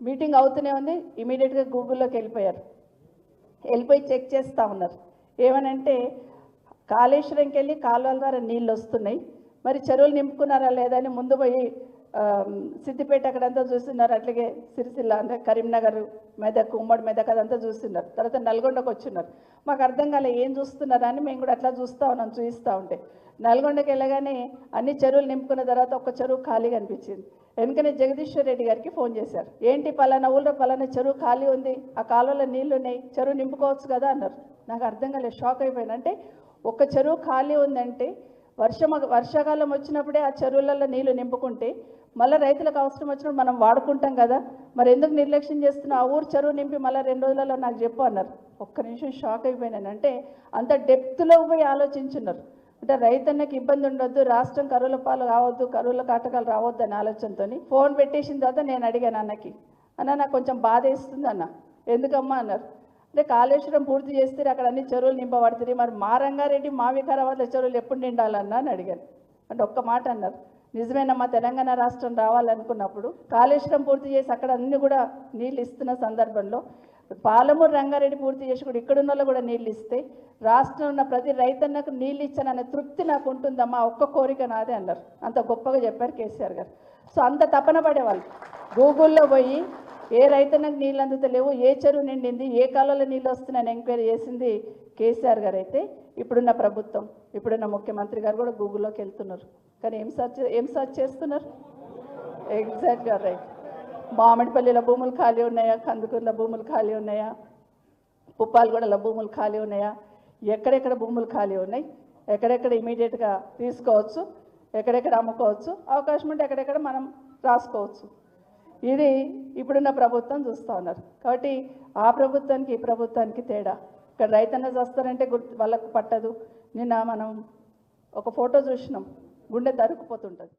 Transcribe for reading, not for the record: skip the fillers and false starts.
Meeting అవుతూనే ఉంది. ఇమీడియట్గా గూగుల్లోకి వెళ్ళిపోయి చెక్ చేస్తూ ఉన్నారు. ఏమనంటే కాళేశ్వరంకి వెళ్ళి కాలువల ద్వారా నీళ్ళు వస్తున్నాయి, మరి చెరువులు నింపుకున్నారా లేదా అని ముందు పోయి సిద్దిపేట అక్కడంతా చూస్తున్నారు, అట్లాగే సిరిసిల్ల అంటే కరీంనగర్, మెదక్, ఉమ్మడి మెదక్ అదంతా చూస్తున్నారు. తర్వాత నల్గొండకు వచ్చిన్నారు. మాకు అర్థం కాలే ఏం చూస్తున్నారని మేము కూడా అట్లా చూస్తూ ఉన్నాం. చూపిస్తూ ఉంటే నల్గొండకి వెళ్ళగానే అన్ని చెరువులు నింపుకున్న తర్వాత ఒక చెరువు ఖాళీగా అనిపించింది. వెనుకనే జగదీశ్వర్ రెడ్డి గారికి ఫోన్ చేశారు. ఏంటి పలానా ఊళ్ళో పలానా చెరువు ఖాళీ ఉంది, ఆ కాలువలో నీళ్లు ఉన్నాయి, చెరువు నింపుకోవచ్చు కదా అన్నారు. నాకు అర్థం కాలేదు, షాక్ అయిపోయాను. అంటే ఒక చెరువు ఖాళీ ఉందంటే వర్షాకాలం వచ్చినప్పుడే ఆ చెరువులలో నీళ్లు నింపుకుంటే మళ్ళీ రైతులకు అవసరం వచ్చినప్పుడు మనం వాడుకుంటాం కదా, మరి ఎందుకు నిర్లక్ష్యం చేస్తున్నా, ఆ ఊరు చెరువు నింపి మళ్ళీ 2 రోజులలో నాకు చెప్పు అన్నారు. ఒక్క నిమిషం షాక్ అయిపోయినాను. అంటే అంత డెప్త్లో పోయి ఆలోచించున్నారు. అంటే రైతన్నకి ఇబ్బంది ఉండొద్దు, రాష్ట్రం కరువుల పాలు కావద్దు, కరువుల కాటకాలు రావద్దు అనే ఆలోచనతో ఫోన్ పెట్టేసిన తర్వాత నేను అడిగాను అన్నకి, అన్న నాకు కొంచెం బాధ వేస్తుంది అన్న. ఎందుకమ్మా అన్నారు. అంటే కాళేశ్వరం పూర్తి చేస్తే అక్కడ అన్ని చెరువులు నింపబడుతుంది, మరి మా రంగారెడ్డి మా వికారాబాద్ల చెరువులు ఎప్పుడు నిండాలన్నా అని అడిగాను. అంటే ఒక్క మాట అన్నారు, నిజమేనమ్మా తెలంగాణ రాష్ట్రం రావాలనుకున్నప్పుడు కాళేశ్వరం పూర్తి చేసి అక్కడ అన్ని కూడా నీళ్ళు ఇస్తున్న సందర్భంలో పాలమూరు రంగారెడ్డి పూర్తి చేసి కూడా ఇక్కడున్న వాళ్ళు కూడా నీళ్ళు ఇస్తే రాష్ట్రం ఉన్న ప్రతి రైతన్నకు నీళ్ళు ఇచ్చాననే తృప్తి నాకు ఉంటుందమ్మా, ఒక్క కోరిక నాదే అన్నారు. అంత గొప్పగా చెప్పారు కేసీఆర్ గారు. సో అంత తపన పడేవాళ్ళు. గూగుల్లో పోయి ఏ రైతన్నకు నీళ్ళు అందుతలేవు, ఏ చెరువు నిండింది, ఏ కాలంలో నీళ్ళు వస్తున్నాయని ఎంక్వైరీ చేసింది కేసీఆర్ గారు. అయితే ఇప్పుడున్న ప్రభుత్వం, ఇప్పుడున్న ముఖ్యమంత్రి గారు కూడా గూగుల్లోకి వెళ్తున్నారు. కానీ ఏం సర్చ్ చేస్తున్నారు? ఎగ్జాక్ట్గా రైట్. మామిడిపల్లిలో భూములు ఖాళీ ఉన్నాయా, కందుకూరులో భూములు ఖాళీ ఉన్నాయా, పుప్పాలగూడలో భూములు ఖాళీ ఉన్నాయా, ఎక్కడెక్కడ భూములు ఖాళీ ఉన్నాయి, ఎక్కడెక్కడ ఇమీడియట్గా తీసుకోవచ్చు, ఎక్కడెక్కడ అమ్ముకోవచ్చు, అవకాశం ఉంటే ఎక్కడెక్కడ మనం రాసుకోవచ్చు. ఇది ఇప్పుడున్న ప్రభుత్వం చూస్తూ ఉన్నారు. కాబట్టి ఆ ప్రభుత్వానికి ఈ ప్రభుత్వానికి తేడా. ఇక్కడ రైతన్న చేస్తారంటే వాళ్ళకు పట్టదు. నిన్న మనం ఒక ఫోటో చూసినాం, గుండె తరుక్కుపోతుంటుంది.